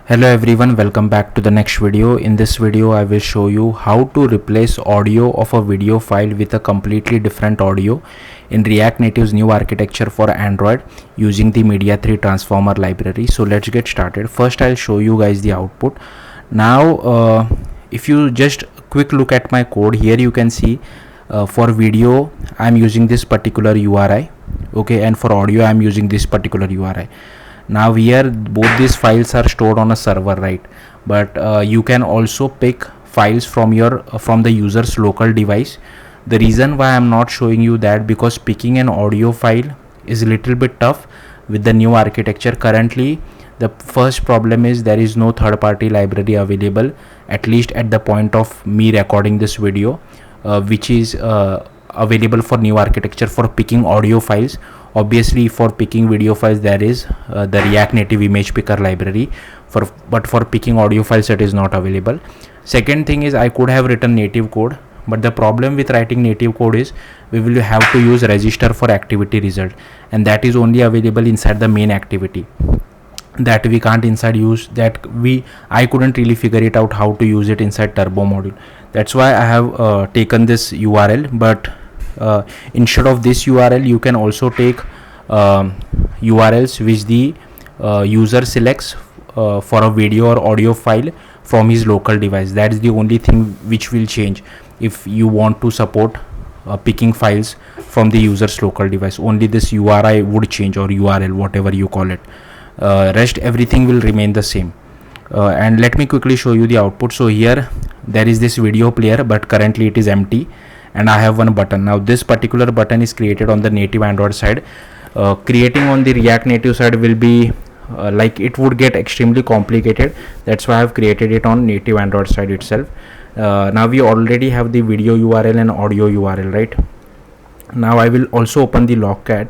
Hello everyone, welcome back to the next video. In this video I will show you how to replace audio of a video file with a completely different audio in React Native's new architecture for Android using the Media3 transformer library. So let's get started. First I'll show you guys the output. Now if you just quick look at my code, here you can see for video I'm using this particular URI, okay, and for audio I'm using this particular URI. Now here both these files are stored on a server, right? But you can also pick files from the user's local device. The reason why I'm not showing you that, because picking an audio file is a little bit tough with the new architecture. Currently the first problem is there is no third-party library available, at least at the point of me recording this video, which is available for new architecture for picking audio files. Obviously for picking video files there is the React Native image picker library, but for picking audio files it is not available. Second thing is I could have written native code, but the problem with writing native code is we will have to use register for activity result, and that is only available inside the main activity. That we can't use I couldn't really figure it out how to use it inside turbo module. That's why I have taken this URL, but instead of this URL you can also take URLs which the user selects for a video or audio file from his local device. That is the only thing which will change if you want to support picking files from the user's local device. Only this URI would change, or URL, whatever you call it. Rest everything will remain the same. And let me quickly show you the output. So here there is this video player, but currently it is empty, and I have one button. Now this particular button is created on the native Android side. Creating on the React Native side will be like it would get extremely complicated. That's why I have created it on native Android side itself. Now we already have the video URL and audio URL, right? Now I will also open the logcat.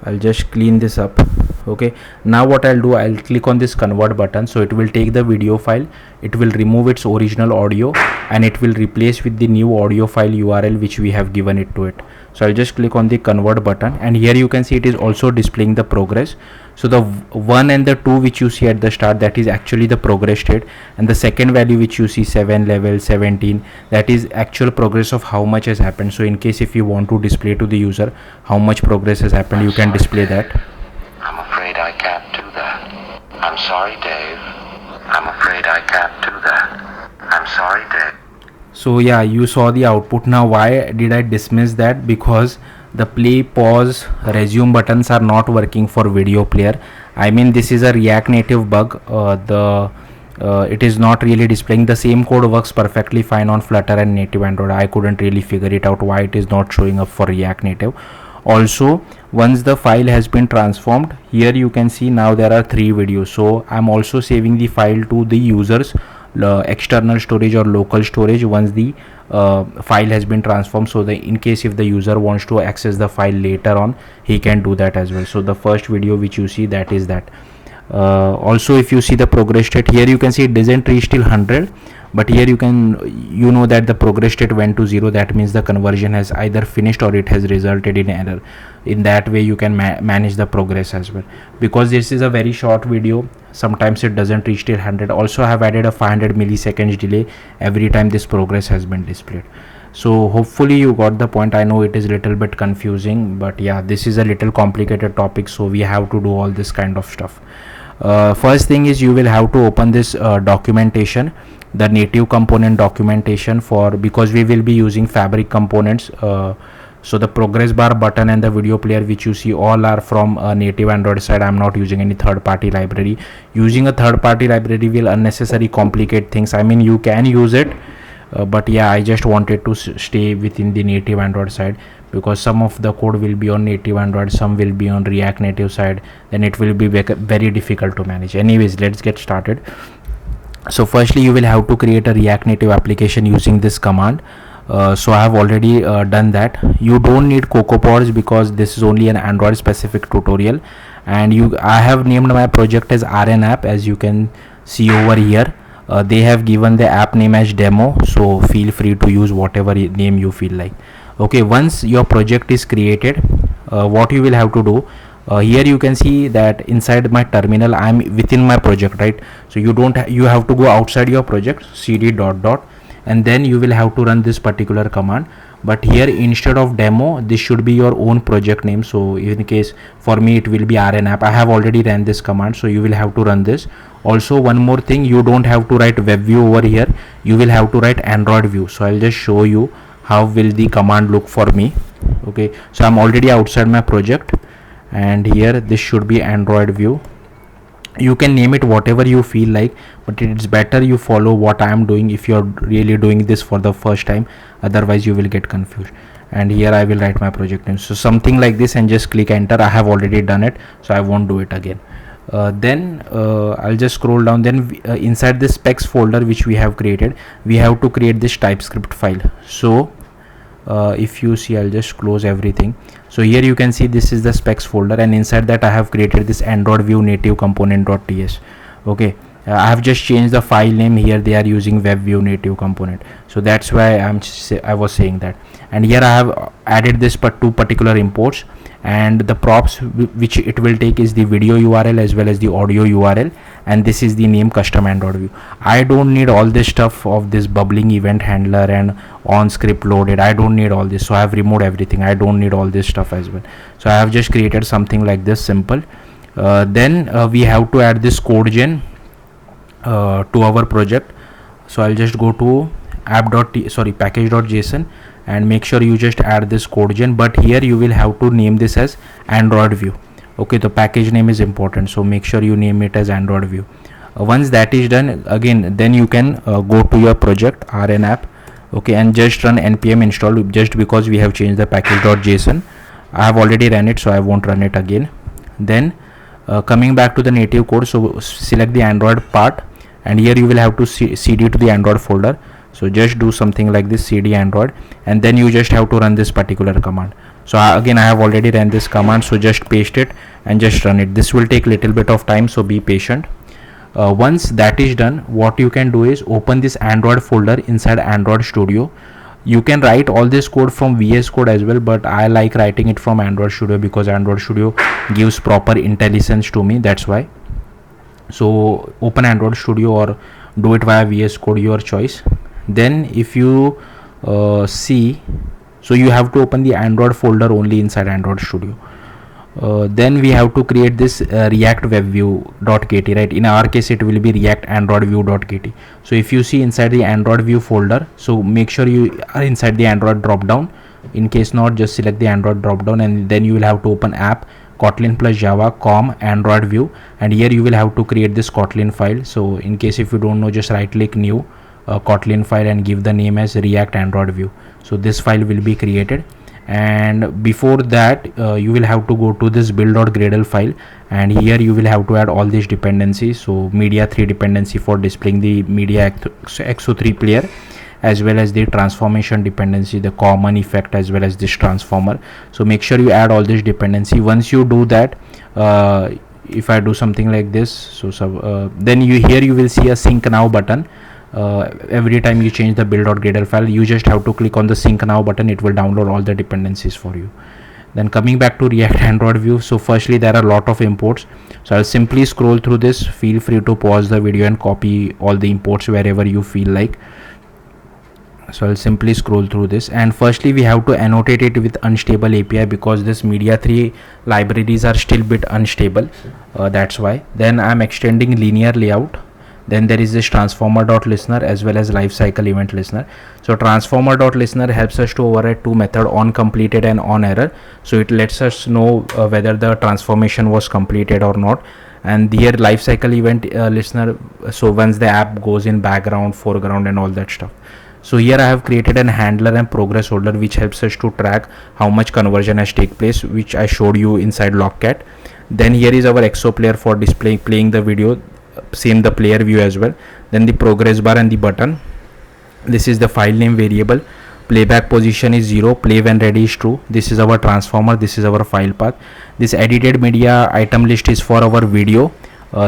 I'll just clean this up. Okay, now what I'll do, I'll click on this convert button. So it will take the video file, it will remove its original audio, and it will replace with the new audio file URL which we have given it to it. So I'll just click on the convert button, and here you can see it is also displaying the progress. So the 1 and the 2 which you see at the start, that is actually the progress state, and the second value which you see 7 level 17, that is actual progress of how much has happened. So in case if you want to display to the user how much progress has happened, you can display that. I'm afraid I can't do that. I'm sorry, Dave. I'm afraid I can't do that. I'm sorry, Dave. So yeah, you saw the output. Now why did I dismiss that? Because the play, pause, resume buttons are not working for video player. I mean, this is a React Native bug. It is not really displaying. The same code works perfectly fine on Flutter and native Android. I couldn't really figure it out why it is not showing up for React Native. Also, once the file has been transformed, here you can see now there are 3 videos. So I'm also saving the file to the user's external storage or local storage once the file has been transformed, so that in case if the user wants to access the file later on, he can do that as well. So the first video which you see, that is that. Also if you see the progress state, here you can see it doesn't reach till 100, but here you know that the progress state went to 0. That means the conversion has either finished or it has resulted in error. In that way you can manage the progress as well. Because this is a very short video, sometimes it doesn't reach till 100. Also I have added a 500 milliseconds delay every time this progress has been displayed. So hopefully you got the point. I know it is a little bit confusing, but yeah, this is a little complicated topic, so we have to do all this kind of stuff. First thing is you will have to open this documentation, the native component documentation, because we will be using fabric components. So the progress bar button and the video player which you see all are from native Android side. I'm not using any third-party library. Using a third-party library will unnecessarily complicate things. I mean, you can use it, but yeah, I just wanted to stay within the native Android side, because some of the code will be on native Android, some will be on React Native side, then it will be very difficult to manage. Anyways, let's get started. So firstly you will have to create a React Native application using this command. So I have already done that. You don't need CocoaPods because this is only an Android specific tutorial, and I have named my project as RN app, as you can see over here. They have given the app name as demo, so feel free to use whatever name you feel like. Okay, once your project is created, what you will have to do, Here you can see that inside my terminal I am within my project, right? So you have to go outside your project, cd dot dot, and then you will have to run this particular command. But here instead of demo, this should be your own project name. So in case for me it will be rn app. I have already ran this command, so you will have to run this. Also one more thing, you don't have to write web view over here, you will have to write android view. So I'll just show you how will the command look for me. Okay, so I'm already outside my project, and here this should be android view. You can name it whatever you feel like, but it's better you follow what I am doing if you're really doing this for the first time, otherwise you will get confused. And here I will write my project name, so something like this, and just click enter. I have already done it, so I won't do it again. Then I'll just scroll down. Then inside this specs folder which we have created, we have to create this TypeScript file. So if you see, I'll just close everything. So here you can see this is the specs folder, and inside that I have created this android view native component.ts. Okay, I have just changed the file name. Here they are using web view native component, so that's why I was saying that. And here I have added this two particular imports, and the props which it will take is the video URL as well as the audio URL, and this is the name custom android view. I don't need all this stuff of this bubbling event handler and on script loaded. I don't need all this, so I have removed everything. I don't need all this stuff as well, so I have just created something like this simple. Then we have to add this code gen to our project. So I'll just go to package.json, and make sure you just add this code gen, but here you will have to name this as android view. Okay, the package name is important, so make sure you name it as android view. Once that is done, again then you can go to your project rn app. Okay, and just run npm install, just because we have changed the package.json. I have already run it, so I won't run it again. Then coming back to the native code, so select the android part, and here you will have to cd to the android folder. So just do something like this, cd android, and then you just have to run this particular command. So again I have already ran this command, so just paste it and just run it. This will take little bit of time, so be patient. Once that is done, what you can do is open this android folder inside android studio. You can write all this code from VS Code as well, but I like writing it from android studio because android studio gives proper intelligence to me, that's why. So open android studio or do it via VS Code, your choice. Then if you see, so you have to open the android folder only inside android studio. Then we have to create this react web view.kt, right? In our case it will be react android view.kt. So if you see inside the android view folder, so make sure you are inside the android drop down. In case not, just select the android drop down, and then you will have to open app Kotlin plus Java com android view, and here you will have to create this Kotlin file. So in case if you don't know, just right click new Kotlin file and give the name as react android view. So this file will be created, and before that you will have to go to this build.gradle file, and here you will have to add all these dependencies. So Media3 dependency for displaying the media XO3 player, as well as the transformation dependency, the common effect, as well as this transformer. So make sure you add all this dependency. Once you do that, if I do something like this, so then here you will see a sync now button. Every time you change the build.gradle file, you just have to click on the sync now button. It will download all the dependencies for you. Then coming back to react android view, so firstly there are a lot of imports, so I'll simply scroll through this. Feel free to pause the video and copy all the imports wherever you feel like. So I'll simply scroll through this, and firstly we have to annotate it with unstable API because this Media3 libraries are still bit unstable, that's why. Then I'm extending linear layout. Then there is this transformer.listener as well as lifecycle event listener. So transformer.listener helps us to override two methods, on completed and on error. So it lets us know whether the transformation was completed or not. And here lifecycle event listener, so once the app goes in background, foreground and all that stuff. So here I have created an handler and progress holder which helps us to track how much conversion has taken place, which I showed you inside Logcat. Then here is our XO player for playing the video, same the player view as well. Then the progress bar and the button. This is the file name variable. Playback position is 0, play when ready is true. This is our transformer, this is our file path. This edited media item list is for our video.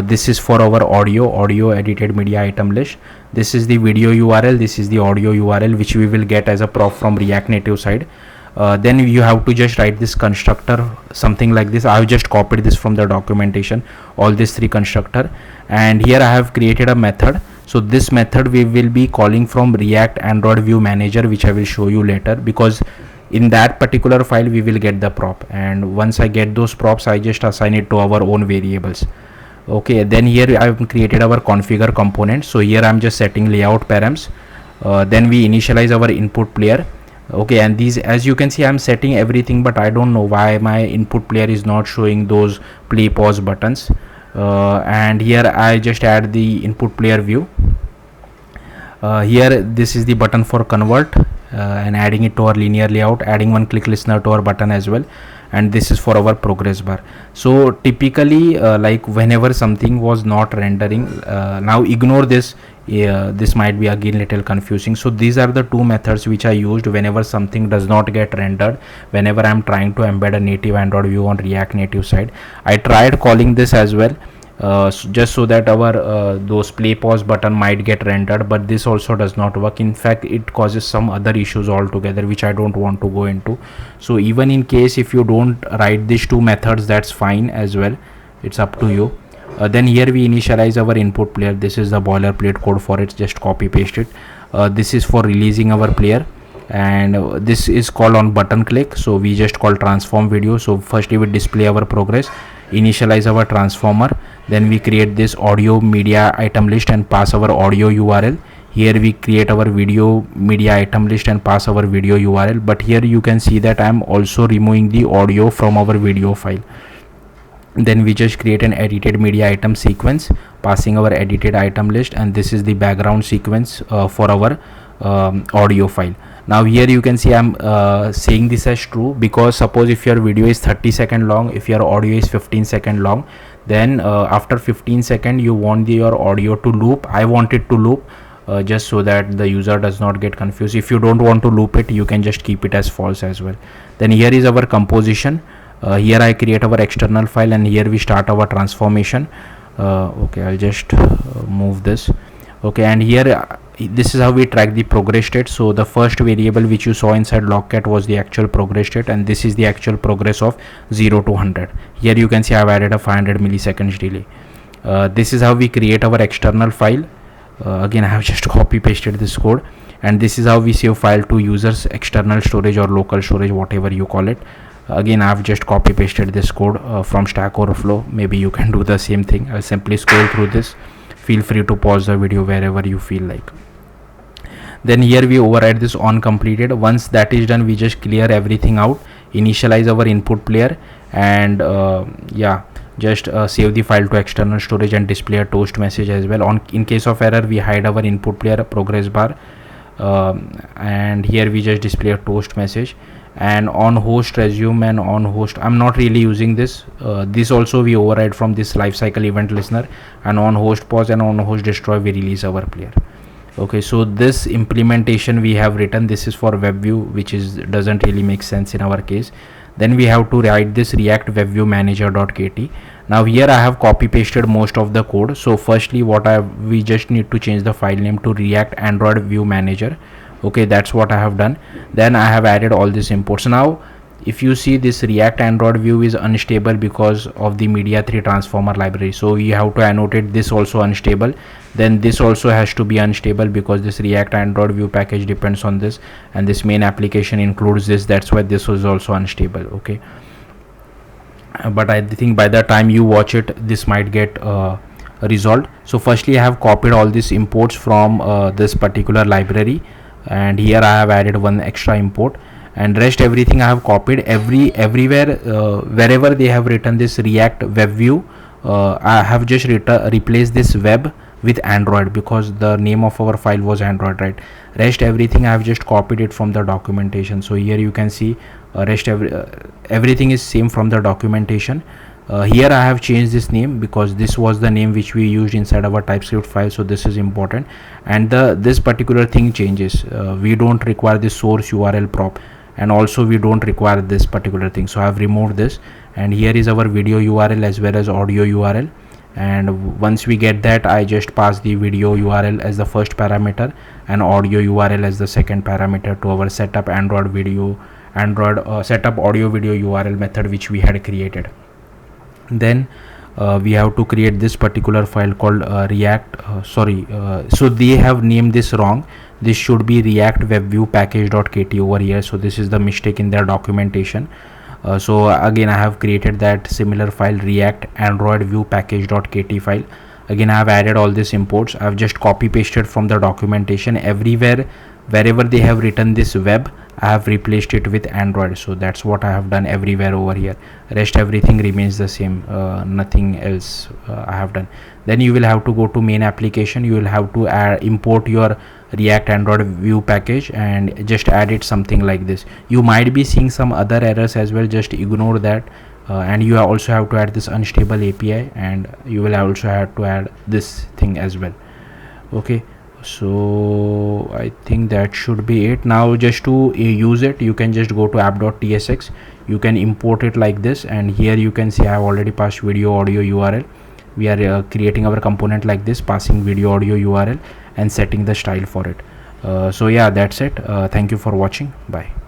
This is for our audio edited media item list. This is the video URL, this is the audio URL which we will get as a prop from React Native side. then you have to just write this constructor something like this. I have just copied this from the documentation, all these three constructor, and here I have created a method. So this method we will be calling from React Android View Manager, which I will show you later, because in that particular file we will get the prop, and once I get those props I just assign it to our own variables. Okay, then here I have created our configure component. So here I'm just setting layout params. Then we initialize our input player. Okay, and these, as you can see, I'm setting everything, but I don't know why my input player is not showing those play pause buttons. And here I just add the input player view. Here this is the button for convert, and adding it to our linear layout, adding one click listener to our button as well, and this is for our progress bar. So typically like whenever something was not rendering, now ignore this, this might be again little confusing. So these are the two methods which I used whenever something does not get rendered, whenever I'm trying to embed a native Android view on React Native side. I tried calling this as well, just so that our those play pause button might get rendered, but this also does not work. In fact, it causes some other issues altogether which I don't want to go into. So even in case if you don't write these two methods, that's fine as well, it's up to you. Then here we initialize our input player. This is the boilerplate code for it, just copy paste it. This is for releasing our player, and this is called on button click, so we just call transform video. So firstly we display our progress, initialize our transformer, then we create this audio media item list and pass our audio URL. Here we create our video media item list and pass our video URL, but here you can see that I'm also removing the audio from our video file. Then we just create an edited media item sequence, passing our edited item list, and this is the background sequence for our audio file. Now here you can see I'm saying this as true, because suppose if your video is 30-second long, if your audio is 15-second long, then after 15-second you want your audio to loop. I want it to loop, just so that the user does not get confused. If you don't want to loop it, you can just keep it as false as well. Then here is our composition. Here I create our external file, and here we start our transformation. Okay, I'll just move this. Okay, and here this is how we track the progress state. So the first variable which you saw inside logcat was the actual progress state, and this is the actual progress of 0 to 100. Here you can see I've added a 500 milliseconds delay. This is how we create our external file. Again, I have just copy pasted this code, and this is how we save file to users external storage or local storage, whatever you call it. Again, I've just copy pasted this code from Stack Overflow. Maybe you can do the same thing. I'll simply scroll through this. Feel free to pause the video wherever you feel like. Then here we override this on completed. Once that is done, we just clear everything out, initialize our input player, and yeah, just save the file to external storage and display a toast message as well. In case of error, we hide our input player progress bar, and here we just display a toast message. And on host resume and on host, I'm not really using this. This also we override from this lifecycle event listener, and on host pause and on host destroy we release our player. Okay, so this implementation we have written, this is for web view, which doesn't really make sense in our case. Then we have to write this react web view manager.kt. Now here I have copy pasted most of the code. So firstly we just need to change the file name to react android view manager. Okay, that's what I have done. Then I have added all these imports. Now if you see, this react android view is unstable because of the Media3 transformer library, so you have to annotate this also unstable. Then this also has to be unstable because this react android view package depends on this, and this main application includes this. That's why this was also unstable. Okay, but I think by the time you watch it, this might get resolved. So firstly I have copied all these imports from this particular library, and here I have added one extra import, and rest everything I have copied. Everywhere wherever they have written this react web view, I have just replaced this web with Android, because the name of our file was Android, right? Rest everything I have just copied it from the documentation. So here you can see everything is same from the documentation. Here I have changed this name because this was the name which we used inside our TypeScript file, so this is important. And this particular thing changes. We don't require this source URL prop, and also we don't require this particular thing, so I have removed this. And here is our video URL as well as audio URL, and once we get that, I just pass the video URL as the first parameter and audio URL as the second parameter to our setup android video Android setup audio video URL method which we had created. Then we have to create this particular file called so they have named this wrong. This should be react web view package.kt over here. So this is the mistake in their documentation. So again I have created that similar file, react android view package.kt file. Again I have added all these imports. I have just copy pasted from the documentation. Everywhere wherever they have written this web, I have replaced it with Android. So that's what I have done everywhere over here. Rest everything remains the same, nothing else I have done. Then you will have to go to main application. You will have to import your react android view package and just add it something like this. You might be seeing some other errors as well, just ignore that. And you also have to add this unstable API, and you will also have to add this thing as well. Okay, so I think that should be it. Now just to use it, you can just go to app.tsx. you can import it like this, and here you can see I have already passed video audio URL. We are creating our component like this, passing video audio URL and setting the style for it. So yeah, that's it. Thank you for watching. Bye.